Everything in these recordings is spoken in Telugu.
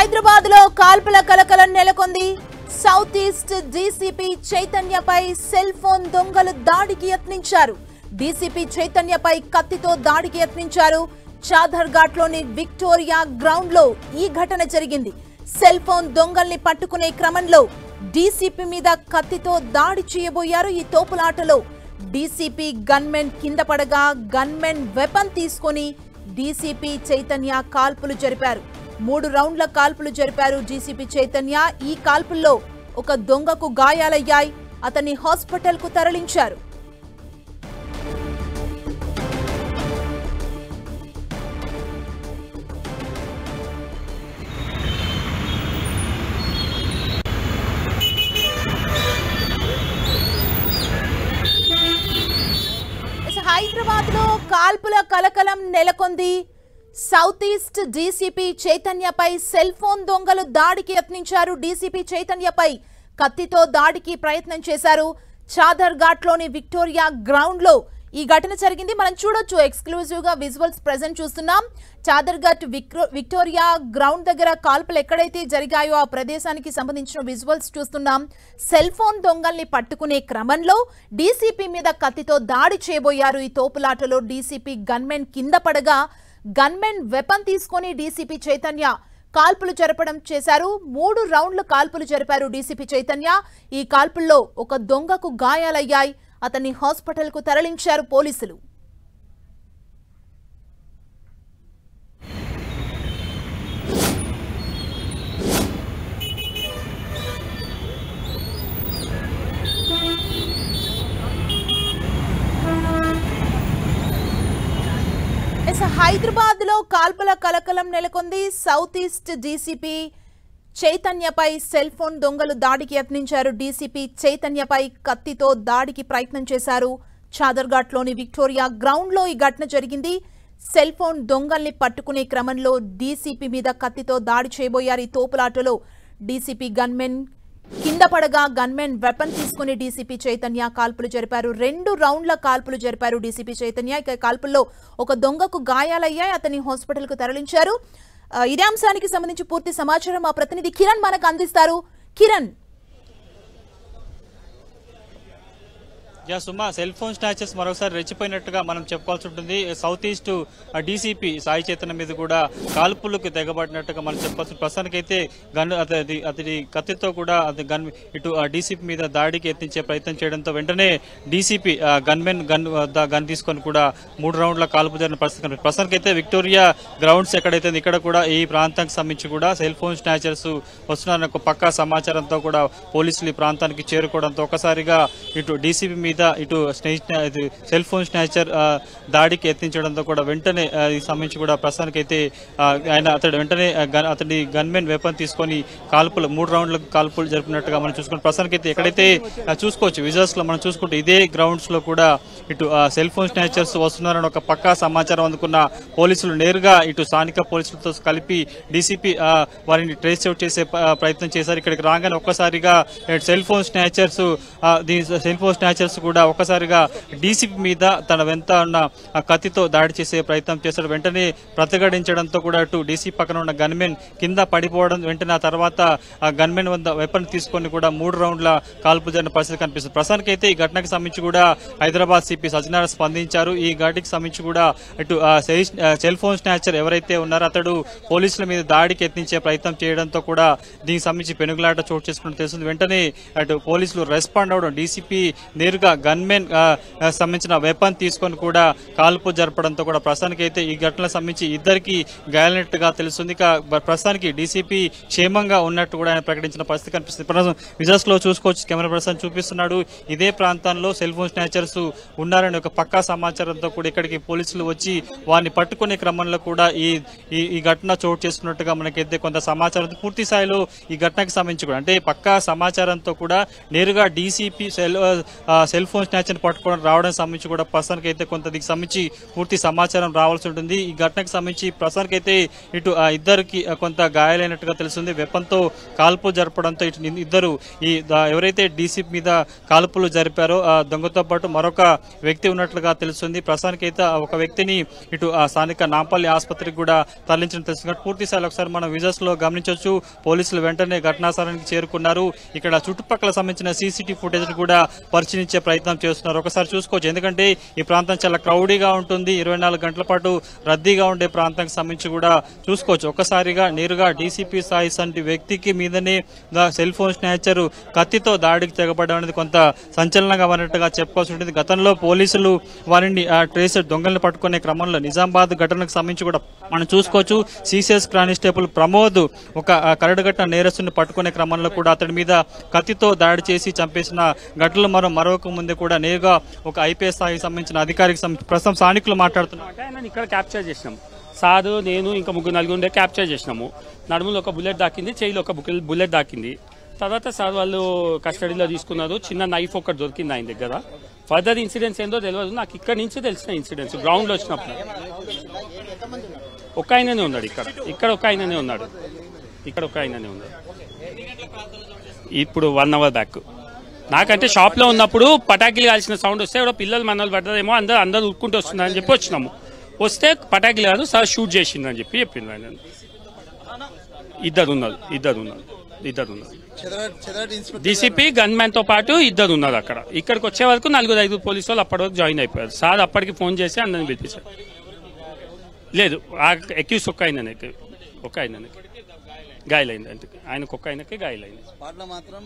హైదరాబాద్ లో కాల్పుల కలకలం నెలకొంది. సౌత్ ఈస్ట్ డీసీపీ చైతన్యపై సెల్ ఫోన్ దొంగలు దాడికి యత్నించారు. డీసీపీ చైతన్యపై కత్తితో దాడికి యత్నించారు. చాదర్ ఘాట్ లోని విక్టోరియా గ్రౌండ్ లో ఈ ఘటన జరిగింది. సెల్ ఫోన్ దొంగల్ని పట్టుకునే క్రమంలో డీసీపీ మీద కత్తితో దాడి చేయబోయారు. ఈ తోపులాటలో డీసీపీ గన్మెన్ కింద పడగా గన్మెన్ వెపన్ తీసుకొని డీసీపీ చైతన్య కాల్పులు జరిపారు. 3 రౌండ్ల కాల్పులు జరిపారు డీసీపీ చైతన్య. ఈ కాల్పుల్లో ఒక దొంగకు గాయాలయ్యాయి. అతన్ని హాస్పిటల్ కు తరలించారు. హైదరాబాద్ లో కాల్పుల కలకలం నెలకొంది. సౌత్ ఈస్ట్ డీసీపీ చైతన్యపై సెల్ ఫోన్ దొంగలు దాడికి యత్నించారు. డీసీపీ చైతన్యపై కత్తితో దాడికి ప్రయత్నం చేశారు. చాదర్ ఘాట్ లోని విక్టోరియా గ్రౌండ్ లో ఈ ఘటన జరిగింది. మనం చూడొచ్చు, ఎక్స్క్లూజివ్ గా విజువల్స్ ప్రెజెంట్ చూస్తున్నాం. చాదర్ ఘాట్ విక్టోరియా గ్రౌండ్ దగ్గర కాల్పులు ఎక్కడైతే జరిగాయో ఆ ప్రదేశానికి సంబంధించిన విజువల్స్ చూస్తున్నాం. సెల్ ఫోన్ దొంగల్ని పట్టుకునే క్రమంలో డీసీపీ మీద కత్తితో దాడి చేయబోయారు. ఈ తోపులాటలో డీసీపీ గన్మెన్ కింద పడగా గన్మెన్ వెపన్ తీసుకొని డీసీపీ చైతన్య కాల్పులు జరపడం చేశారు. 3 రౌండ్లు కాల్పులు జరిపారు డీసీపీ చైతన్య. ఈ కాల్పుల్లో ఒక దొంగకు గాయాలయ్యాయి. అతన్ని హాస్పిటల్ కు తరలించారు పోలీసులు. హైదరాబాద్ లో కాల్పుల కలకలం నెలకొంది. సౌత్ ఈస్ట్ డీసీపీ చైతన్యపై సెల్ ఫోన్ దొంగలు దాడికి యత్నించారు. డీసీపీ చైతన్యపై కత్తితో దాడికి ప్రయత్నం చేశారు. చాదర్ ఘాట్ లోని విక్టోరియా గ్రౌండ్ లో ఈ ఘటన జరిగింది. సెల్ ఫోన్ దొంగల్ని పట్టుకునే క్రమంలో డీసీపీ మీద కత్తితో దాడి చేయబోయారు. ఈ తోపులాటలో డీసీపీ గన్మెన్ కింద పడగా గన్మెన్ వెపన్ తీసుకుని డీసీపీ చైతన్య కాల్పులు జరిపారు. 2 రౌండ్ల కాల్పులు జరిపారు డీసీపీ చైతన్య. ఇక కాల్పుల్లో ఒక దొంగకు గాయాలయ్యాయి. అతన్ని హాస్పిటల్ కు తరలించారు. ఇదే అంశానికి సంబంధించి పూర్తి సమాచారం మా ప్రతినిధి కిరణ్ మనకు అందిస్తారు. కిరణ్, సుమా, సెల్ ఫోన్ స్నాచెస్ మరోసారి రెచ్చిపోయినట్టుగా మనం చెప్పుకోవాల్సి ఉంటుంది. South east DCP Sai Chaitanya మీద కూడా కాల్పులకు తెగబడినట్టుగా మనం చెప్పుకోవచ్చు. ప్రస్తుతానికైతే అతడి కత్తితో కూడా ఇటు డీసీపీ మీద దాడికి యత్నించే ప్రయత్నం చేయడంతో వెంటనే డీసీపీ గన్ తీసుకొని కూడా 3 రౌండ్ల కాల్పు జరిగిన పరిస్థితి. ప్రస్తుతానికైతే విక్టోరియా గ్రౌండ్స్ ఎక్కడైతే ఇక్కడ కూడా ఈ ప్రాంతానికి సంబంధించి కూడా సెల్ ఫోన్ స్నాచర్స్ వస్తున్నారన్న ఒక పక్కా సమాచారంతో కూడా పోలీసులు ఈ ప్రాంతానికి చేరుకోవడంతో ఒకసారిగా ఇటు డీసీపీ మీద ఇటు సెల్ ఫోన్ స్నాచర్ దాడికి యత్నించడంతో కూడా వెంటనే ఈ సంబంధించి కూడా ప్రస్తుతానికైతే అతడి గన్మెన్ వెపన్ తీసుకొని 3 రౌండ్ల కాల్పులు జరిపినట్టుగా మనం చూసుకుంటాం. ప్రస్తుతానికైతే ఎక్కడైతే చూసుకోవచ్చు విజువల్స్ లో మనం చూసుకుంటే ఇదే గ్రౌండ్స్ లో కూడా ఇటు సెల్ ఫోన్ స్నాచర్స్ వస్తున్నారని ఒక పక్కా సమాచారం అందుకున్న పోలీసులు నేరుగా ఇటు స్థానిక పోలీసులతో కలిపి డీసీపీ వారిని ట్రేస్ అవుట్ చేసే ప్రయత్నం చేశారు. ఇక్కడికి రాగానే ఒక్కసారిగా సెల్ ఫోన్ స్నాచర్స్ కూడా ఒక్కసారిగా డీసీపీ మీద తన వెంట ఉన్న కత్తితో దాడి చేసే ప్రయత్నం చేశాడు. వెంటనే ప్రతిఘటించడంతో కూడా అటు డీసీపీ పక్కన ఉన్న గన్మెన్ కింద పడిపోవడం, వెంటనే ఆ తర్వాత ఆ గన్మెన్ వద్ద వెపన్ తీసుకొని కూడా 3 రౌండ్ల కాల్పు జరిగిన పరిస్థితి కనిపిస్తుంది. ప్రస్తుతానికైతే ఈ ఘటనకు సంబంధించి కూడా హైదరాబాద్ సిపి సజ్జనార్ స్పందించారు. ఈ ఘటనకు సంబంధించి కూడా ఇటు సెల్ ఫోన్ స్నాచర్ ఎవరైతే ఉన్నారో అతడు పోలీసుల మీద దాడికి యత్నించే ప్రయత్నం చేయడంతో కూడా దీనికి సంబంధించి పెనుగులాట చోటు చేసుకున్నట్టు తెలుస్తుంది. వెంటనే అటు పోలీసులు రెస్పాండ్ అవడం, డీసీపీ నేరుగా గన్మెన్ సంబంధించిన వెపన్ తీసుకొని కూడా కాల్పు జరపడంతో కూడా ప్రస్తుతానికైతే ఈ ఘటనకు సంబంధించి ఇద్దరికి గాయాలైనట్టుగా తెలుస్తుంది. ఇక ప్రస్తుతానికి డీసీపీ క్షేమంగా ఉన్నట్టు కూడా ఆయన ప్రకటించిన పరిస్థితి కనిపిస్తుంది. విజువల్స్ లో చూసుకోవచ్చు, కెమెరా పర్సన్ చూపిస్తున్నాడు. ఇదే ప్రాంతంలో సెల్ ఫోన్ స్నాచర్స్ ఉన్నారని ఒక పక్కా సమాచారంతో కూడా ఇక్కడికి పోలీసులు వచ్చి వారిని పట్టుకునే క్రమంలో కూడా ఈ ఘటన చోటు చేసుకున్నట్టుగా మనకైతే కొంత సమాచారం పూర్తి స్థాయిలో ఈ ఘటనకు సంబంధించి కూడా అంటే పక్కా సమాచారంతో కూడా నేరుగా DCP cell cell phone snatch ని పట్టుకోవడం రావడానికి సంబంధించి కూడా ప్రస్తుతానికి అయితే కొంత దీనికి సంబంధించి పూర్తి సమాచారం రావాల్సి ఉంటుంది. ఈ ఘటనకు సంబంధించి ప్రస్తుతానికి అయితే ఇటు ఇద్దరికి కొంత గాయాలైనట్టుగా తెలుస్తుంది. వెపన్తో కాల్పులు జరపడంతో ఇటు ఇద్దరు ఎవరైతే డీసీపీ మీద కాల్పులు జరిపారో ఆ దొంగతో పాటు మరొక వ్యక్తి ఉన్నట్లుగా తెలుస్తుంది. ప్రస్తుతానికి అయితే ఒక వ్యక్తిని ఇటు స్థానిక నాంపల్లి ఆసుపత్రికి కూడా తరలించడం తెలుస్తుంది. పూర్తి స్థాయిలో ఒకసారి మనం విజువల్స్ లో గమనించవచ్చు. పోలీసులు వెంటనే ఘటనా స్థలానికి చేరుకున్నారు. ఇక్కడ చుట్టుపక్కల సంబంధించిన సీసీటీవీ ఫుటేజ్ కూడా పరిశీలించే ప్రయత్నం చేస్తున్నారు. ఒకసారి చూసుకోవచ్చు, ఎందుకంటే ఈ ప్రాంతం చాలా క్రౌడీగా ఉంటుంది. 24 గంటల పాటు రద్దీగా ఉండే ప్రాంతానికి సంబంధించి కూడా చూసుకోవచ్చు. ఒక్కసారిగా నేరుగా డీసీపీ సాయి సంటి వ్యక్తికి మీదనే సెల్ ఫోన్ స్నాచర్ కత్తితో దాడికి తెగబడడం అనేది కొంత సంచలనంగా ఉన్నట్టుగా చెప్పుకోవాల్సి ఉంటుంది. గతంలో పోలీసులు వారిని ట్రేస్ దొంగలను పట్టుకునే క్రమంలో నిజామాబాద్ ఘటనకు సంబంధించి కూడా మనం చూసుకోవచ్చు. సిసిఎస్ కానిస్టేబుల్ ప్రమోద్ ఒక కరడుగట్టిన నేరస్తుని పట్టుకునే క్రమంలో కూడా అతడి మీద కత్తితో దాడి చేసి చంపేసిన ఘటనలు మరొక ముందు కూడా నేరుగా ఒక ఐపీఎస్ స్థాయికి సంబంధించిన అధికారికి ప్రస్తుతం స్థానికులు మాట్లాడుతున్నారు. ఇక్కడ క్యాప్చర్ చేసినాం సారు, నేను ఇంకా నలుగురు క్యాప్చర్ చేసినాము. నడుములో ఒక బుల్లెట్ దాకింది, చేయిలో ఒక బుల్లెట్ దాకింది. తర్వాత సార్ వాళ్ళు కస్టడీలో తీసుకున్నారు. చిన్న నైఫ్ ఒకటి దొరికింది ఆయన దగ్గర. ఫర్దర్ ఇన్సిడెంట్స్ ఏందో తెలియదు నాకు. ఇక్కడ నుంచి తెలిసిన ఇన్సిడెంట్స్ గ్రౌండ్ లో వచ్చినప్పుడు ఒక ఆయననే ఉన్నాడు. ఇక్కడ ఒక ఆయననే ఉన్నాడు. ఇప్పుడు 1 hour బ్యాక్ నాకంటే షాప్ లో ఉన్నప్పుడు పటాకీలు కాల్చిన సౌండ్ వస్తే ఎవడో పిల్లలు మనల్ని పడ్డదేమో అందరూ ఉరుక్కుంటూ వస్తుందని చెప్పి వచ్చినాము. వస్తే పటాకీలు కాదు సార్ షూట్ చేసిందని చెప్పి చెప్పింది ఆయన. ఇద్దరు ఉన్నారు. డీసీపీ గన్ మ్యాన్ తో పాటు ఇద్దరు ఉన్నారు అక్కడ. ఇక్కడికి వచ్చే వరకు 4-5 పోలీసు వాళ్ళు అప్పటి వరకు జాయిన్ అయిపోయారు. సార్ అప్పటికి ఫోన్ చేసి అందరిని పిలిపించారు. లేదు ఎక్యూస్ ఒక ఆయననే గాయలైంది. అంటే ఆయనకు ఒక్క ఆయనకే గాయలైంది. స్పాట్లో మాత్రం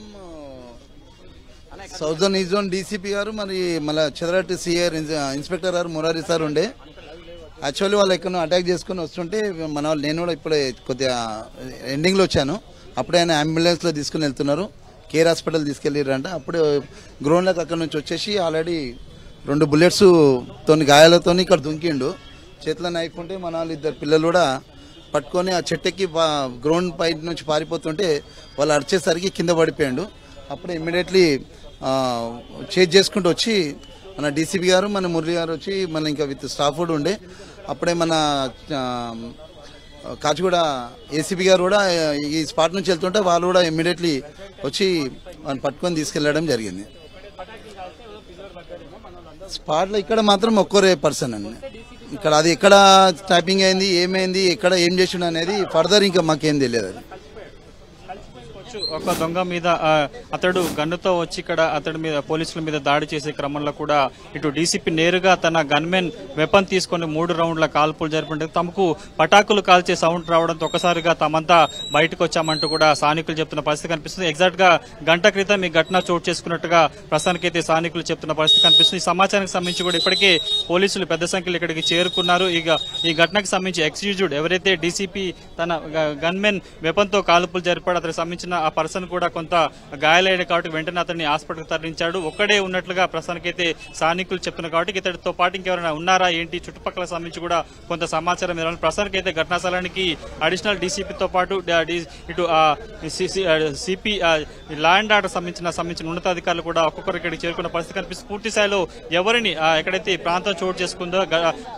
సౌదర్న్ ఈస్ట్ జోన్ డీసీపీ గారు మరి మళ్ళీ చెదరటి సిఆర్ ఇన్స్పెక్టర్ గారు మురారి సార్ ఉండే. యాక్చువల్లీ వాళ్ళు ఎక్కడో అటాక్ చేసుకుని వస్తుంటే మన వాళ్ళు, నేను కూడా ఇప్పుడే కొద్దిగా ఎండింగ్లో వచ్చాను. అప్పుడే ఆయన అంబులెన్స్లో తీసుకుని వెళ్తున్నారు. కేర్ హాస్పిటల్ తీసుకెళ్ళారంట. అప్పుడు గ్రౌండ్లోకి అక్కడ నుంచి వచ్చేసి ఆల్రెడీ 2 bullets తోని గాయాలతో ఇక్కడ దుంకిండు. చేతిలో నైఫ్ ఉంటే మన వాళ్ళు ఇద్దరు పిల్లలు కూడా పట్టుకొని ఆ చెట్టుకి గ్రౌండ్ పై నుంచి పారిపోతుంటే వాళ్ళు అరిచేసరికి కింద పడిపోయాడు. అప్పుడే ఇమ్మీడియట్లీ చేజ్ చేసుకుంటూ వచ్చి మన డీసీపీ గారు మన మురళి గారు వచ్చి మన ఇంకా విత్ స్టాఫ్ కూడా ఉండే. అప్పుడే మన కాచిగూడ ఏసీపీ గారు కూడా ఈ స్పాట్ నుంచి వెళ్తుంటే వాళ్ళు కూడా ఇమ్మీడియట్లీ వచ్చి వాళ్ళని పట్టుకొని తీసుకెళ్లడం జరిగింది. స్పాట్లో ఇక్కడ మాత్రం ఒక్కరే పర్సన్ అండి. ఇక్కడ అది ఎక్కడ టైపింగ్ అయింది, ఏమైంది, ఎక్కడ ఏం చేసిండు అనేది ఫర్దర్ ఇంకా మాకేం తెలియదు. అది ఒక దొంగ మీద అతడు గన్నుతో వచ్చి ఇక్కడ అతడి మీద పోలీసుల మీద దాడి చేసే క్రమంలో కూడా ఇటు డీసీపీ నేరుగా తన గన్మెన్ వెపన్ తీసుకుని 3 రౌండ్ల కాల్పులు జరిపి తమకు పటాకులు కాల్చే సౌండ్ రావడంతో ఒకసారిగా తమంతా బయటకు వచ్చామంటూ కూడా స్థానికులు చెప్తున్న పరిస్థితి కనిపిస్తుంది. ఎగ్జాక్ట్ గా గంట క్రితం ఈ ఘటన చోటు చేసుకున్నట్టుగా ప్రస్తుతానికైతే స్థానికులు చెప్తున్న పరిస్థితి కనిపిస్తుంది. ఈ సమాచారానికి సంబంధించి కూడా ఇప్పటికే పోలీసులు పెద్ద సంఖ్యలో ఇక్కడికి చేరుకున్నారు. ఇక ఈ ఘటనకు సంబంధించి ఎక్స్క్యూజ్డ్ ఎవరైతే డీసీపీ తన గన్మెన్ వెపన్ తో కాల్పులు జరిపాడు అతనికి సంబంధించిన ఆ పర్సన్ కూడా కొంత గాయాలయ్యాడు కాబట్టి వెంటనే అతన్ని హాస్పిటల్కి తరలించాడు. ఒక్కడే ఉన్నట్లుగా ప్రస్తుతానికైతే స్థానికులు చెప్తున్నారు. కాబట్టి ఇతడితో పాటు ఇంకెవరైనా ఉన్నారా ఏంటి చుట్టుపక్కల సంబంధించి కూడా కొంత సమాచారం ఇవ్వాలి. ప్రస్తుతానికైతే ఘటనా స్థలానికి అడిషనల్ డీసీపీతో పాటు ఇటు సిపి లా అండ్ ఆర్డర్ సంబంధించిన ఉన్నతాధికారులు కూడా ఒక్కొక్కరు ఇక్కడికి చేరుకున్న పరిస్థితి కనిపిస్తుంది. పూర్తి స్థాయిలో ఎవరిని ఎక్కడైతే ఈ ప్రాంతం చోటు చేసుకుందో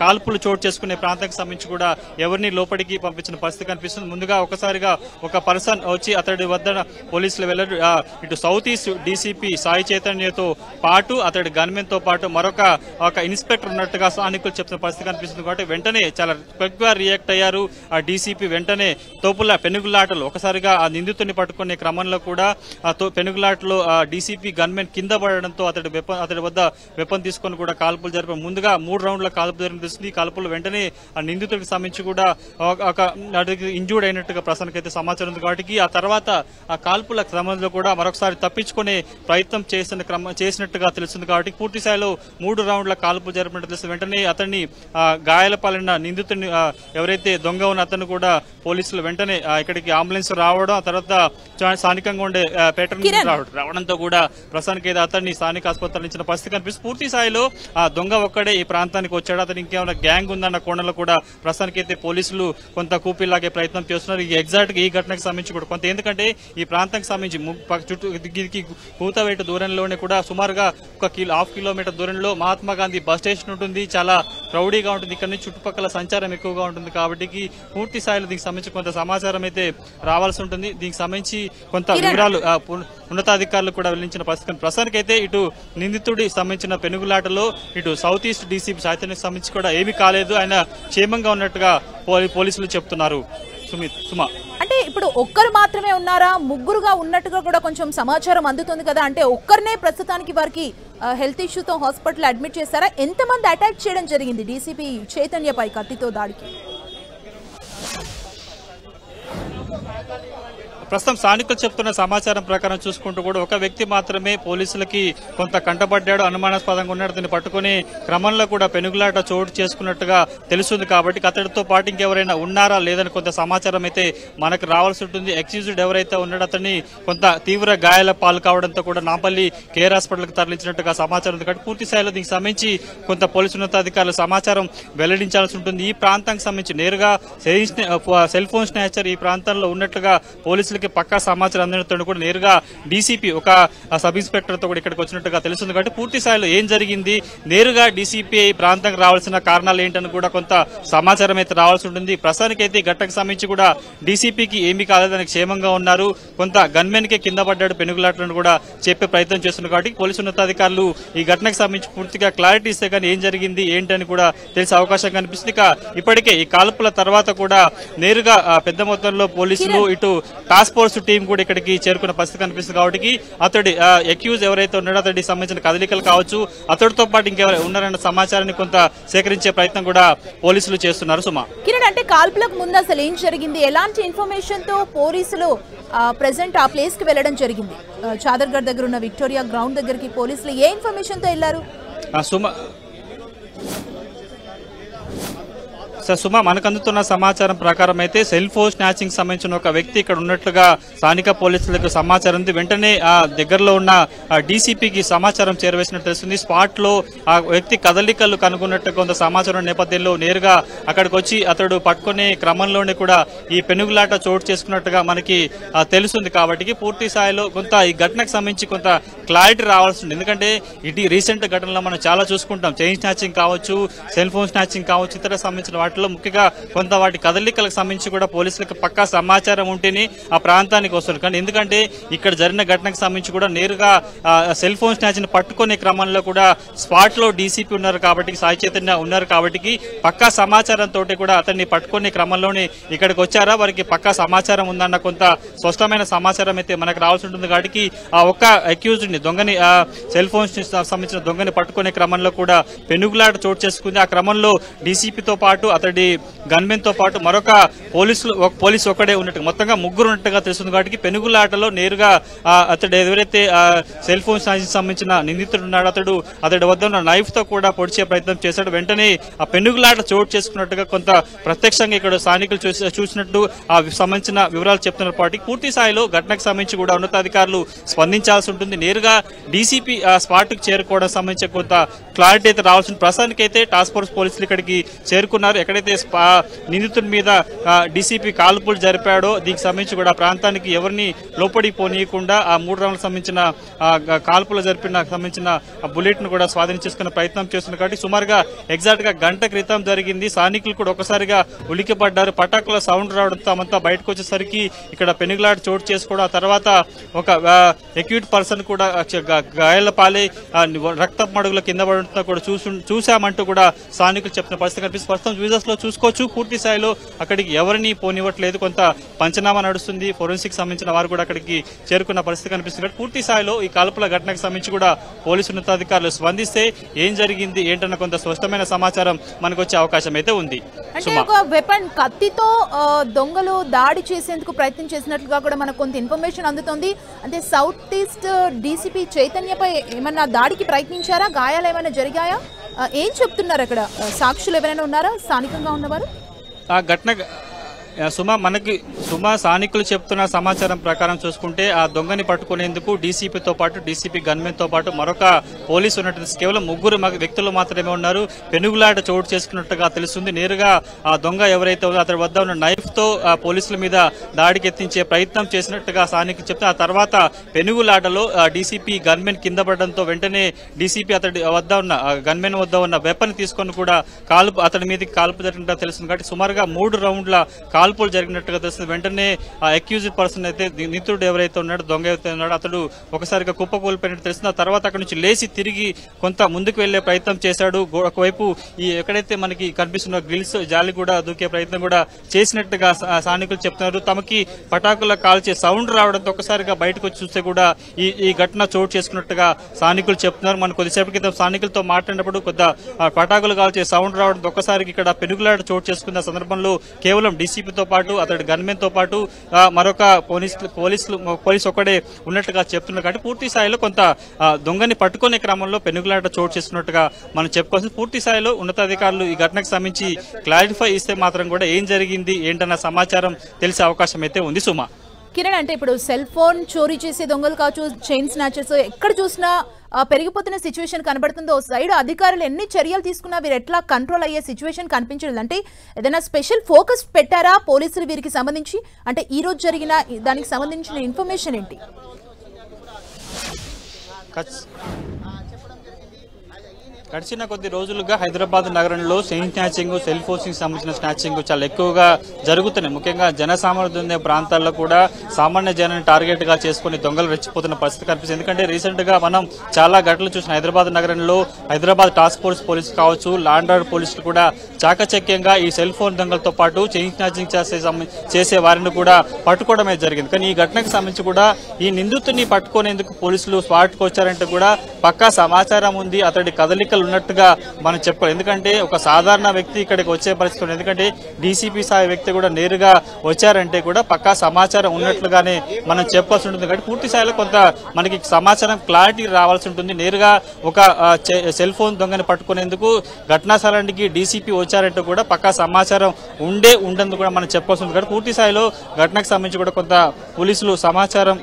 కాల్పులు చోటు చేసుకునే ప్రాంతానికి సంబంధించి కూడా ఎవరిని లోపలికి పంపించిన పరిస్థితి కనిపిస్తుంది. ముందుగా ఒకసారిగా ఒక పర్సన్ వచ్చి అతడి వద్ద పోలీసులు వెళ్లారు. ఇటు సౌత్ ఈస్ట్ డీసీపీ సాయి చైతన్యతో పాటు అతడి గన్మెన్ తో పాటు మరొక ఇన్స్పెక్టర్ ఉన్నట్టుగా స్థానికులు చెప్తున్న పరిస్థితి కనిపిస్తుంది. కాబట్టి వెంటనే చాలా క్విక్ గా రియాక్ట్ అయ్యారు ఆ డీసీపీ. వెంటనే తోపుల పెనుగులాటలు ఒకసారిగా ఆ నిందితుడిని పట్టుకునే క్రమంలో కూడా పెనుగులాటలో డీసీపీ గన్మెన్ కింద పడడంతో అతడి వద్ద వెపన్ తీసుకొని కూడా కాల్పులు జరిపారు. ముందుగా 3 రౌండ్ల కాల్పు జరిపింది. కాల్పులు వెంటనే ఆ నిందితుడికి సంబంధించి కూడా ఒక ఇంజూర్డ్ అయినట్టుగా ప్రస్తుతానికైతే సమాచారం ఉంది. కాబట్టి ఆ తర్వాత ఆ కాల్పుల క్రమంలో కూడా మరొకసారి తప్పించుకునే ప్రయత్నం చేసినట్టుగా తెలుస్తుంది. కాబట్టి పూర్తి స్థాయిలో 3 రౌండ్ల కాల్పు జరిపినట్టు తెలుస్తుంది. వెంటనే అతన్ని గాయాల పాలైన నిందితుడిని ఎవరైతే దొంగ ఉన్న అతను కూడా పోలీసులు వెంటనే ఇక్కడికి అంబులెన్స్ రావడం, ఆ తర్వాత స్థానికంగా ఉండే పేటర్న్ రావడంతో కూడా ప్రస్తుతానికి అతన్ని స్థానిక ఆసుపత్రి ఇచ్చిన పరిస్థితి కనిపిస్తుంది. పూర్తి స్థాయిలో ఆ దొంగ ఒక్కడే ఈ ప్రాంతానికి వచ్చాడు, అతను ఇంకేమైనా గ్యాంగ్ ఉందన్న కోణంలో కూడా ప్రస్తుతానికైతే పోలీసులు కొంత కూపిలాగే ప్రయత్నం చేస్తున్నారు. ఎగ్జాక్ట్ గా ఈ ఘటనకు సంబంధించి కూడా కొంత ఎందుకంటే ఈ ప్రాంతానికి సంబంధించి చుట్టూ కూతవేట దూరంలోనే కూడా సుమారుగా ఒక హాఫ్ కిలోమీటర్ దూరంలో మహాత్మా గాంధీ బస్ స్టేషన్ ఉంటుంది. చాలా క్రౌడీగా ఉంటుంది. ఇక్కడ నుంచి చుట్టుపక్కల సంచారం ఎక్కువగా ఉంటుంది కాబట్టి పూర్తి స్థాయిలో దీనికి సంబంధించి కొంత సమాచారం అయితే రావాల్సి ఉంటుంది. దీనికి సంబంధించి కొంత వివరాలు ఉన్నతాధికారులు కూడా వెల్లడించిన పరిస్థితి. ప్రస్తుతానికైతే ఇటు నిందితుడి సంబంధించిన పెనుగులాటలో ఇటు సౌత్ ఈస్ట్ డీసీపీ చైతన్యకు సంబంధించి కూడా ఏమీ కాలేదు, ఆయన క్షేమంగా ఉన్నట్టుగా పోలీసులు చెప్తున్నారు. సుమా, అంటే ఇప్పుడు ఒక్కరు మాత్రమే ఉన్నారా, ముగ్గురుగా ఉన్నట్టుగా కూడా కొంచెం సమాచారం అందుతుంది కదా, అంటే ఒక్కరినే ప్రస్తుతానికి వారికి హెల్త్ ఇష్యూతో హాస్పిటల్ అడ్మిట్ చేశారా? ఎంతమంది అటాక్ చేయడం జరిగింది డీసీపీ చైతన్యపై కత్తితో దాడికి? ప్రస్తుతం స్థానికులు చెప్తున్న సమాచారం ప్రకారం చూసుకుంటూ కూడా ఒక వ్యక్తి మాత్రమే పోలీసులకి కొంత కంటపడ్డాడు, అనుమానాస్పదంగా ఉన్నాడు. దీన్ని పట్టుకుని క్రమంలో కూడా పెనుగులాట చోటు చేసుకున్నట్టుగా తెలుస్తుంది. కాబట్టి అతడితో పాటు ఇంకెవరైనా ఉన్నారా లేదని కొంత సమాచారం అయితే మనకు రావాల్సి ఉంటుంది. ఎక్స్క్యూజ్డ్ ఎవరైతే ఉన్నాడో అతన్ని కొంత తీవ్ర గాయాల పాలు కావడంతో కూడా నాంపల్లి కేర్ హాస్పిటల్కి తరలించినట్టుగా సమాచారం ఉంది. కాబట్టి పూర్తి స్థాయిలో దీనికి సంబంధించి కొంత పోలీసు ఉన్నతాధికారులు సమాచారం వెల్లడించాల్సి ఉంటుంది. ఈ ప్రాంతానికి సంబంధించి నేరుగా సెల్ ఫోన్ స్నాచర్ ఈ ప్రాంతంలో ఉన్నట్లుగా పోలీసులు పక్కా సమాచారం అందడంతో కూడా నేరుగా డీసీపీ ఒక సబ్ ఇన్స్పెక్టర్ తో కూడా ఇక్కడికి వచ్చినట్టుగా తెలుస్తుంది. కాబట్టి పూర్తి స్థాయిలో ఏం జరిగింది, నేరుగా డీసీపీ ప్రాంతానికి రావాల్సిన కారణాలు ఏంటని కూడా కొంత సమాచారం అయితే రావాల్సి ఉంటుంది. ప్రస్తుతానికి అయితే ఈ ఘటనకు సంబంధించి కూడా డీసీపీకి ఏమీ కాలేదని క్షేమంగా ఉన్నారు. కొంత గన్మెన్ కే కింద పడ్డాడు పెనుగులాటలను కూడా చెప్పే ప్రయత్నం చేస్తున్నారు. కాబట్టి పోలీసు ఉన్నతాధికారులు ఈ ఘటనకు సంబంధించి పూర్తిగా క్లారిటీ ఇస్తే కానీ ఏం జరిగింది ఏంటని కూడా తెలిసే అవకాశం కనిపిస్తుంది. ఇప్పటికే ఈ కాల్పుల తర్వాత కూడా నేరుగా పెద్ద మొత్తంలో పోలీసులు ఇటు టాస్క్ ఫోర్స్ టీం కూడా ఇక్కడికి చేరుకున్న పరిస్థితి కనిపిస్తుంది. కాబట్టి అతడి అక్యూజ్ ఎవరైతే ఉన్నాడో అతడికి సంబంధించిన కదలికలు కావచ్చు, అతడితో పాటు ఇంకెవరు ఉన్నారన్న సమాచారాన్ని కొంత సేకరించే ప్రయత్నం కూడా పోలీసులు చేస్తున్నారు. సుమా, కిరణ్, అంటే కాల్పులకు ముందు అసలు ఏం జరిగింది, ఎలాంటి ఇన్ఫర్మేషన్ తో పోలీసులు ప్రెసెంట్ ఆ ప్లేస్ కి వెళ్ళడం జరిగింది? చాదర్గఢ్ దగ్గర ఉన్న విక్టోరియా గ్రౌండ్ దగ్గరికి పోలీసులు ఏ ఇన్ఫర్మేషన్ తో వెళ్లారు? సుమా, మనకు అందుతున్న సమాచారం ప్రకారం అయితే సెల్ ఫోన్ స్నాచింగ్ సంబంధించిన ఒక వ్యక్తి ఇక్కడ ఉన్నట్లుగా స్థానిక పోలీసులకు సమాచారం ఉంది. వెంటనే ఆ దగ్గరలో ఉన్న డీసీపీకి సమాచారం చేరవేసినట్టు తెలుస్తుంది. స్పాట్ లో ఆ వ్యక్తి కదలికలు కనుగొన్నట్టు కొంత సమాచారం నేపథ్యంలో నేరుగా అక్కడికి వచ్చి అతడు పట్టుకునే క్రమంలోనే కూడా ఈ పెనుగులాట చోటు చేసుకున్నట్టుగా మనకి తెలుస్తుంది. కాబట్టి పూర్తి స్థాయిలో కొంత ఈ ఘటనకు సంబంధించి కొంత క్లారిటీ రావాల్సి ఉంది. ఎందుకంటే ఇది రీసెంట్ ఘటనలో మనం చాలా చూసుకుంటాం. చైన్ స్నాచింగ్ కావచ్చు, సెల్ ఫోన్ స్నాచింగ్ కావచ్చు, ఇతర సంబంధించిన వాటిలో ముఖ్యంగా కొంత వాటి కదలికలకు సంబంధించి కూడా పోలీసులకు పక్కా సమాచారం ఉంటేనే ఆ ప్రాంతానికి వస్తారు. కానీ ఎందుకంటే ఇక్కడ జరిగిన ఘటనకు సంబంధించి కూడా నేరుగా సెల్ ఫోన్ స్నాచ్ ని పట్టుకునే క్రమంలో కూడా స్పాట్ లో డీసీపీ ఉన్నారు కాబట్టి, సాయి చైతన్య ఉన్నారు కాబట్టి పక్కా సమాచారంతో కూడా అతన్ని పట్టుకునే క్రమంలోనే ఇక్కడికి వచ్చారా, వారికి పక్కా సమాచారం ఉందన్న కొంత స్పష్టమైన సమాచారం అయితే మనకు రావాల్సి ఉంటుంది. కాబట్టి ఆ ఒక్క అక్యూజ్డ్ ని దొంగని సెల్ ఫోన్ సంబంధించిన దొంగని పట్టుకునే క్రమంలో కూడా పెనుగులాట చోటు చేసుకుంది. ఆ క్రమంలో డీసీపీతో పాటు అతడి గన్మెన్ తో పాటు మరొక పోలీసు ఒకడే ఉన్నట్టు మొత్తంగా ముగ్గురు ఉన్నట్టుగా తెలుస్తుంది. కాబట్టి పెనుగులాటలో నేరుగా అతడు ఎవరైతే సెల్ ఫోన్ సంబంధించిన నిందితుడు ఉన్నాడో అతడి వద్ద ఉన్న నైఫ్ తో కూడా పొడిచే ప్రయత్నం చేశాడు. వెంటనే ఆ పెనుగులాట చోటు చేసుకున్నట్టుగా కొంత ప్రత్యక్షంగా ఇక్కడ స్థానికులు చూసినట్టు ఆ సంబంధించిన వివరాలు చెప్తున్నారు. పార్టీ పూర్తి స్థాయిలో ఘటనకు సంబంధించి కూడా ఉన్నతాధికారులు స్పందించాల్సి ఉంటుంది. నేరుగా డీసీపీ స్పాట్ కు చేరుకోవడం సంబంధించి కొంత క్లారిటీ అయితే రావాల్సిన. ప్రస్తుతానికి అయితే టాస్క్ ఫోర్స్ పోలీసులు ఇక్కడికి చేరుకున్నారు. ఎక్కడైతే నిందితుడి మీద డీసీపీ కాల్పులు జరిపాడో దీనికి సంబంధించి కూడా ప్రాంతానికి ఎవరిని లోపలికి పోనీయకుండా ఆ 3 రౌండ్లకు సంబంధించిన కాల్పులు సంబంధించిన బుల్లెట్ ను కూడా స్వాధీనం చేసుకునే ప్రయత్నం చేస్తున్నారు. కాబట్టి సుమారుగా ఎగ్జాక్ట్ గా గంట క్రితం జరిగింది. స్థానికులు కూడా ఒకసారిగా ఉలిక్కిపడ్డారు. పటాకుల సౌండ్ రావడంతో అంతా బయటకు వచ్చేసరికి ఇక్కడ పెనుగులాట చోటు చేసుకోవడం, ఆ తర్వాత ఒక అక్యూట్ పర్సన్ కూడా గాయాల పాలై రక్తపు మడుగుల కింద పడడంతో కూడా చూసామంటూ కూడా స్థానికులు చెప్పిన పరిస్థితి కనిపిస్తుంది. ప్రస్తుతం విజువల్స్ లో చూసుకోవచ్చు. పూర్తి స్థాయిలో అక్కడికి ఎవరిని పోనివ్వట్లేదు. కొంత పంచనామా నడుస్తుంది. ఫోరెన్సిక్ సంబంధించిన వారు కూడా అక్కడికి చేరుకున్న పరిస్థితి కనిపిస్తుంది. పూర్తి స్థాయిలో ఈ కాల్పుల ఘటనకు సంబంధించి కూడా పోలీసు ఉన్నతాధికారులు స్పందిస్తే ఏం జరిగింది ఏంటన్న కొంత స్పష్టమైన సమాచారం మనకు వచ్చే అవకాశం అయితే ఉంది. వెపన్ కత్తితో దొంగలు దాడి చేసేందుకు ప్రయత్నం చేసినట్లుగా కూడా మనకు కొంత ఇన్ఫర్మేషన్ అందుతుంది. అంటే సౌత్ ఈస్ట్ డీసీపీ చైతన్యపై ఏమన్నా దాడికి ప్రయత్నించారా, గాయాలు ఏమైనా జరిగాయా, ఏం చెప్తున్నారు అక్కడ? సాక్షులు ఎవరైనా ఉన్నారా స్థానికంగా ఉన్నవారు? ఆ ఘటన సుమా స్థానికులు చెప్తున్న సమాచారం ప్రకారం చూసుకుంటే ఆ దొంగని పట్టుకునేందుకు డీసీపీతో పాటు డీసీపీ గన్మెన్ తో పాటు మరొక పోలీసు ఉన్నట్టు కేవలం 3 వ్యక్తులు మాత్రమే ఉన్నారు. పెనుగులాట చోటు చేసుకున్నట్టుగా తెలుస్తుంది. నేరుగా ఆ దొంగ ఎవరైతే ఉందో అతడి వద్ద ఉన్న నైఫ్ తో పోలీసుల మీద దాడికి ఎత్తించే ప్రయత్నం చేసినట్టుగా స్థానికులు చెప్తే ఆ తర్వాత పెనుగులాటలో డీసీపీ గన్మెన్ కింద పడడంతో వెంటనే డీసీపీ అతడి వద్ద ఉన్న గన్మెన్ వద్ద ఉన్న వెపన్ తీసుకొని కూడా అతడి మీదకి కాల్పు జరిగినట్టుగా తెలుస్తుంది. కాబట్టి సుమారుగా 3 రౌండ్ల కాల్పులు జరిగినట్టుగా తెలుస్తుంది. వెంటనే ఆ అక్యూజ్డ్ పర్సన్ అయితే నిందితుడు ఎవరైతే ఉన్నాడో దొంగ ఎవరైతే ఉన్నాడో అతడు ఒకసారిగా కుప్పకూలిపోయినట్టు తెలుస్తుంది. ఆ తర్వాత అక్కడి నుంచి లేచి తిరిగి కొంత ముందుకు వెళ్లే ప్రయత్నం చేశాడు. ఒకవైపు ఈ ఎక్కడైతే మనకి కనిపిస్తున్న గ్రిల్స్ జాలి కూడా దూకే ప్రయత్నం కూడా చేసినట్టుగా స్థానికులు చెప్తున్నారు. తమకి పటాకుల కాల్చే సౌండ్ రావడంతో ఒకసారిగా బయటకు వచ్చి చూస్తే కూడా ఈ ఘటన చోటు చేసుకున్నట్టుగా స్థానికులు చెప్తున్నారు. మనం కొద్దిసేపటి క్రితం స్థానికులతో మాట్లాడినప్పుడు కొద్ది పటాకులు కాల్చే సౌండ్ రావడంతో ఒక్కసారికి ఇక్కడ పెనుగులాట చోటు చేసుకున్న సందర్భంలో కేవలం డీసీపీతో పాటు అతడి గన్మెన్ తో పాటు మరొక పోలీసు ఒక్కడే ఉన్నట్టుగా చెప్తున్నారు. కాబట్టి పూర్తి స్థాయిలో కొంత దొంగని పట్టుకునే క్రమంలో పెనుగులాట చోటు చేస్తున్నట్టుగా మనం చెప్పుకోవాల్సింది. పూర్తి స్థాయిలో ఉన్నతాధికారులు ఈ ఘటనకు సంబంధించి క్లారిఫై ఇస్తే మాత్రం కూడా ఏం జరిగింది ఏంటన్న సమాచారం తెలిసే అవకాశం అయితే ఉంది. సుమా, కిరణ్, అంటే ఇప్పుడు సెల్ ఫోన్ చోరీ చేసే దొంగలు కావచ్చు, చైన్ స్నాచర్స్ ఎక్కడ చూసినా పెరిగిపోతున్న సిచ్యువేషన్ కనబడుతుందో సైడ్ అధికారులు ఎన్ని చర్యలు తీసుకున్నా వీరు ఎట్లా కంట్రోల్ అయ్యే సిచ్యువేషన్ కనిపించలేదు. అంటే ఏదైనా స్పెషల్ ఫోకస్ పెట్టారా పోలీసులు వీరికి సంబంధించి? అంటే ఈ రోజు జరిగిన దానికి సంబంధించిన ఇన్ఫర్మేషన్ ఏంటి? గడిచిన కొద్ది రోజులుగా హైదరాబాద్ నగరంలో చైన్ స్నాచింగ్, సెల్ ఫోన్సింగ్ సంబంధించిన స్నాచింగ్ చాలా ఎక్కువగా జరుగుతున్నాయి. ముఖ్యంగా జనసామాన్యులు ఉండే ప్రాంతాల్లో కూడా సామాన్య జనాన్ని టార్గెట్ గా చేసుకుని దొంగలు రెచ్చిపోతున్న పరిస్థితి కనిపిస్తుంది. ఎందుకంటే రీసెంట్ గా మనం చాలా ఘటనలు చూసిన హైదరాబాద్ నగరంలో హైదరాబాద్ టాస్క్ ఫోర్స్ పోలీసులు కావచ్చు, లా అండ్ ఆర్డర్ పోలీసులు కూడా చాకచక్యంగా ఈ సెల్ ఫోన్ దొంగలతో పాటు చైన్ స్నాచింగ్ చేసే వారిని కూడా పట్టుకోవడమే జరిగింది. కానీ ఈ ఘటనకు సంబంధించి కూడా ఈ నిందితుడిని పట్టుకునేందుకు పోలీసులు స్పాట్కు వచ్చారంటే కూడా పక్కా సమాచారం ఉంది, అతడి కదలికలు ఉన్నట్టుగా మనం చెప్పుకోవాలి. ఎందుకంటే ఒక సాధారణ వ్యక్తి ఇక్కడికి వచ్చే పరిస్థితి ఉంది. ఎందుకంటే డీసీపీ స్థాయి వ్యక్తి కూడా నేరుగా వచ్చారంటే కూడా పక్కా సమాచారం ఉన్నట్లుగానే మనం చెప్పాల్సి ఉంటుంది. కాబట్టి పూర్తి స్థాయిలో కొంత మనకి సమాచారం క్లారిటీ రావాల్సి ఉంటుంది. నేరుగా ఒక సెల్ ఫోన్ దొంగని పట్టుకునేందుకు ఘటనా స్థలానికి డీసీపీ వచ్చారంటే కూడా పక్కా సమాచారం ఉండేందుకు కూడా మనం చెప్పాల్సి ఉంటుంది. కాబట్టి పూర్తి స్థాయిలో ఘటనకు సంబంధించి కూడా కొంత పోలీసులు సమాచారం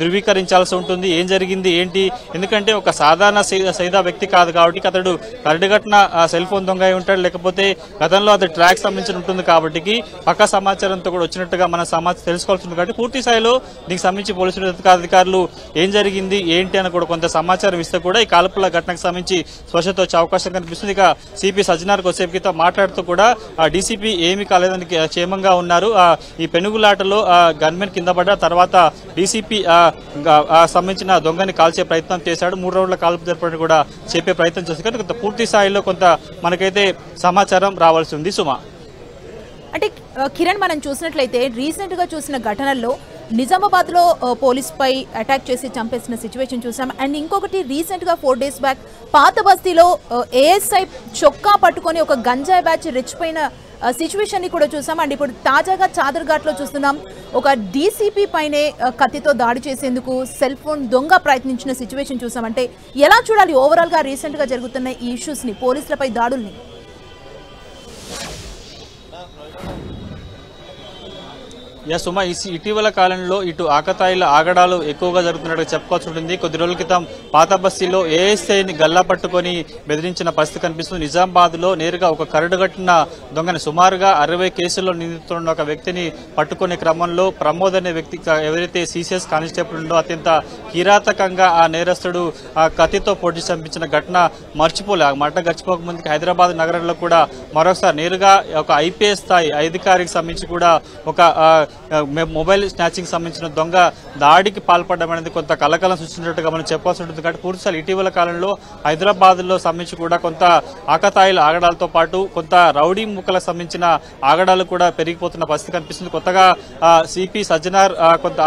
ధృవీకరించాల్సి ఉంటుంది. ఏం జరిగింది ఏంటి, ఎందుకంటే ఒక సాధారణ సైదా వ్యక్తి కాదు కాబట్టి అతడు కరడుగట్టిన సెల్ ఫోన్ దొంగ అయి ఉంటాడు, లేకపోతే గతంలో అతడు ట్రాక్ సంబంధించి ఉంటుంది కాబట్టి పక్క సమాచారంతో కూడా వచ్చినట్టుగా మన సమాచారం తెలుసుకోవాల్సి ఉంది. కాబట్టి పూర్తి స్థాయిలో దీనికి సంబంధించి పోలీసులు అధికారులు ఏం జరిగింది ఏంటి అని కూడా కొంత సమాచారం ఇస్తే కూడా ఈ కాల్పుల ఘటనకు సంబంధించి స్పష్టత వచ్చే అవకాశం కనిపిస్తుంది. ఇక సిపి సజ్జనార్ కొద్దిసేపుతో మాట్లాడుతూ కూడా డీసీపీ ఏమీ కాలేదని క్షేమంగా ఉన్నారు. ఈ పెనుగులాటలో గన్మెన్ కింద పడ్డ తర్వాత డీసీపీ సంబంధించిన దొంగని కాల్చే ప్రయత్నం చేశాడు. 3 రౌండ్ల కాల్పు జరపడానికి కూడా చెప్పే ప్రయత్నం చేస్తారు. కానీ కొంత పూర్తి స్థాయిలో కొంత మనకైతే సమాచారం రావాల్సి ఉంది. సుమా, అంటే కిరణ్, మనం చూసినట్లయితే రీసెంట్ గా చూసిన ఘటనల్లో నిజామాబాద్ లో పోలీస్ పై అటాక్ చేసి చంపేసిన సిచ్యువేషన్ చూసాం. అండ్ ఇంకొకటి రీసెంట్ గా 4 days బ్యాక్ పాత బస్తీలో ఏఎస్ఐ చొక్కా పట్టుకొని ఒక గంజాయి బ్యాచ్ రెచ్చిపోయిన సిచ్యువేషన్ ని కూడా చూసాం. అండ్ ఇప్పుడు తాజాగా చాదర్ఘాట్ లో చూస్తున్నాం ఒక డీసీపీ పైనే కత్తితో దాడి చేసేందుకు సెల్ ఫోన్ దొంగ ప్రయత్నించిన సిచ్యువేషన్ చూసాం. అంటే ఎలా చూడాలి ఓవరాల్ గా రీసెంట్ గా జరుగుతున్న ఈ ఇష్యూస్ ని, పోలీసులపై దాడుల్ని? సుమా, ఇటీవల కాలంలో ఇటు ఆకతాయిల ఆగడాలు ఎక్కువగా జరుగుతున్నట్టుగా చెప్పుకోవాల్సి ఉంటుంది. కొద్ది రోజుల క్రితం పాత బస్తీలో ఏఎస్ఐని గల్లా పట్టుకొని బెదిరించిన పరిస్థితి కనిపిస్తుంది. నిజామాబాద్ లో నేరుగా ఒక కరడుగట్టిన దొంగని సుమారుగా 60 కేసుల్లో నిందితున్న ఒక వ్యక్తిని పట్టుకునే క్రమంలో ప్రమోద్ అనే వ్యక్తి ఎవరైతే సిసిఎస్ కానిస్టేబుల్ ఉందో అత్యంత కిరాతకంగా ఆ నేరస్తుడు ఆ కత్తితో పొడిచి చంపించిన ఘటన మర్చిపోలే. ఆ మాట గడిచిపోక ముందుకి హైదరాబాద్ నగరంలో కూడా మరొకసారి నేరుగా ఒక ఐపీఎస్ స్థాయి అధికారికి సంబంధించి కూడా ఒక మొబైల్ స్నాచింగ్ సంబంధించిన దొంగ దాడికి పాల్పడడం అనేది కొంత కలకలం సృష్టించినట్టుగా మనం చెప్పాల్సి ఉంటుంది. కాబట్టి పూర్తిసారి ఇటీవల కాలంలో హైదరాబాద్ లో సంబంధించి కూడా కొంత ఆకతాయిల ఆగడాలతో పాటు కొంత రౌడీ ముక్కలకు సంబంధించిన ఆగడాలు కూడా పెరిగిపోతున్న పరిస్థితి కనిపిస్తుంది. కొత్తగా సిపి సజ్జనార్ కొంత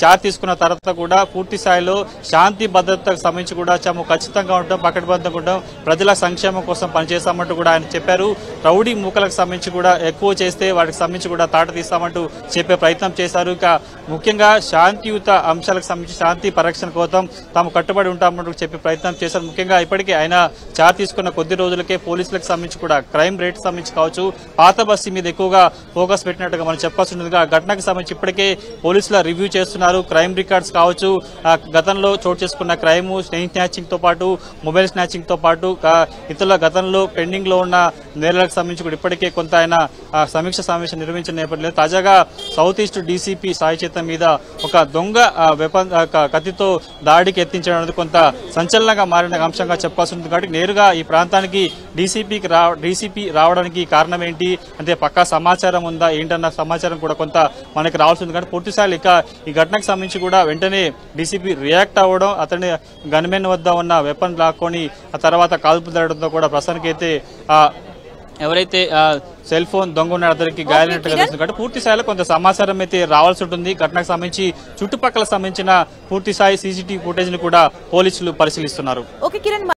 చార్జ్ తీసుకున్న తర్వాత కూడా పూర్తి స్థాయిలో శాంతి భద్రతకు సంబంధించి కూడా చాలా ఖచ్చితంగా ఉంటాం, పకడ్బందీగా ఉంటాం, ప్రజల సంక్షేమం కోసం పనిచేస్తామంటూ కూడా ఆయన చెప్పారు. రౌడీ ముక్కలకు సంబంధించి కూడా ఎక్కువ చేస్తే వాటికి సంబంధించి కూడా తాట తీస్తామంటూ చెప్పే ప్రయత్నం చేశారు. ఇక ముఖ్యంగా శాంతియుత అంశాలకు సంబంధించి శాంతి పరిరక్షణ కోసం తాము కట్టుబడి ఉంటామంటూ చెప్పే ప్రయత్నం చేశారు. ముఖ్యంగా ఇప్పటికే ఆయన చార్జ్ తీసుకున్న కొద్ది రోజులకే పోలీసులకు సంబంధించి కూడా క్రైమ్ రేట్ సంబంధించి కావచ్చు పాత బస్తీ మీద ఎక్కువగా ఫోకస్ పెట్టినట్టుగా మనం చెప్పాల్సి ఉంటుంది. ఘటనకు సంబంధించి ఇప్పటికే పోలీసుల రివ్యూ చేస్తున్నారు. క్రైమ్ రికార్డ్స్ కావచ్చు, గతంలో చోటు చేసుకున్న క్రైమ్, చైన్ స్నాచింగ్ తో పాటు మొబైల్ స్నాచింగ్ తో పాటు ఇతరుల గతంలో పెండింగ్ లో ఉన్న నేరాలకు సంబంధించి కూడా ఇప్పటికే కొంత ఆయన సమీక్ష సమావేశం నిర్వహించిన నేపథ్యంలో తాజాగా south east DCP Sai Chaitanya మీద ఒక దొంగ వెపన్ కత్తితో దాడికి యత్నించడం అనేది కొంత సంచలనంగా మారిన అంశంగా చెప్పాల్సి ఉంటుంది. కాబట్టి నేరుగా ఈ ప్రాంతానికి డీసీపీ రావడానికి కారణం ఏంటి అంటే పక్కా సమాచారం ఉందా ఏంటన్న సమాచారం కూడా కొంత మనకి రావాల్సి ఉంది. కానీ పూర్తిస్థాయి ఇక ఈ ఘటనకు సంబంధించి కూడా వెంటనే డీసీపీ రియాక్ట్ అవ్వడం, అతని గన్మెన్ వద్ద ఉన్న వెపన్ లాక్కొని ఆ తర్వాత కాల్పు జరగడంతో కూడా ప్రస్తుతానికి అయితే ఎవరైతే సెల్ ఫోన్ దొంగ ఉన్న అతనికి గాయాలైనట్టుగా తెలుస్తుంది. కాబట్టి పూర్తి స్థాయిలో కొంత సమాచారం అయితే రావాల్సి ఉంటుంది. ఘటనకు సంబంధించి చుట్టుపక్కల సంబంధించిన పూర్తి స్థాయి సీసీటీవీ ఫుటేజ్ ను కూడా పోలీసులు పరిశీలిస్తున్నారు.